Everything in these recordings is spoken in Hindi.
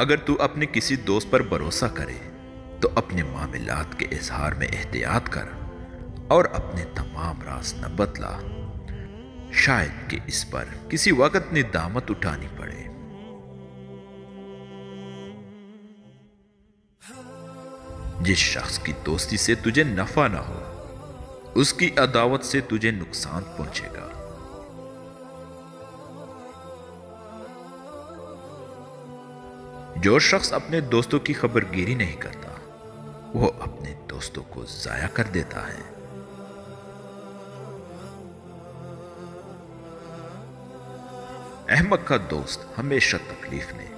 अगर तू अपने किसी दोस्त पर भरोसा करे तो अपने मामलात के इजहार में एहतियात कर और अपने तमाम राज न बतला। शायद कि इस पर किसी वक्त निदामत उठानी पड़े। जिस शख्स की दोस्ती से तुझे नफा ना हो, उसकी अदावत से तुझे नुकसान पहुंचेगा। जो शख्स अपने दोस्तों की खबरगिरी नहीं करता, वो अपने दोस्तों को जाया कर देता है। अहमक का दोस्त हमेशा तकलीफ में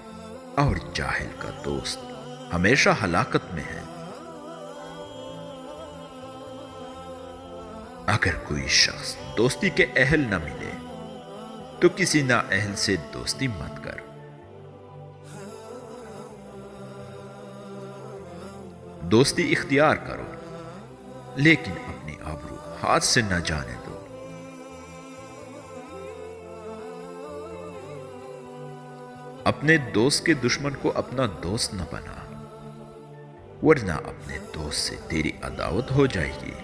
और जाहिल का दोस्त हमेशा हलाकत में है। अगर कोई शख्स दोस्ती के अहल न मिले तो किसी ना अहल से दोस्ती मत कर। दोस्ती इख्तियार करो, लेकिन अपनी आबरू हाथ से न जाने दो। अपने दोस्त के दुश्मन को अपना दोस्त न बना, वरना अपने दोस्त से तेरी अदावत हो जाएगी।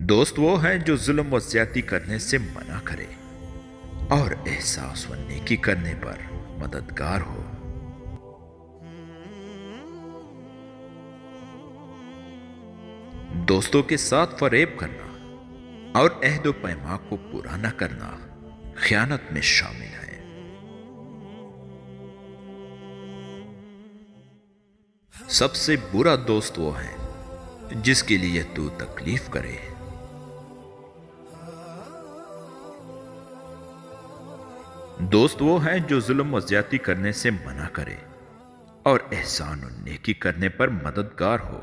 दोस्त वो है जो जुल्म व ज्यादती करने से मना करे और एहसास व नेकी करने पर मददगार हो। दोस्तों के साथ फरेब करना और अहद व पैमा को पूरा न करना खयानत में शामिल है। सबसे बुरा दोस्त वो है जिसके लिए तू तकलीफ करे। दोस्त वो है जो जुल्म व ज्यादती करने से मना करे और एहसान और नेकी करने पर मददगार हो।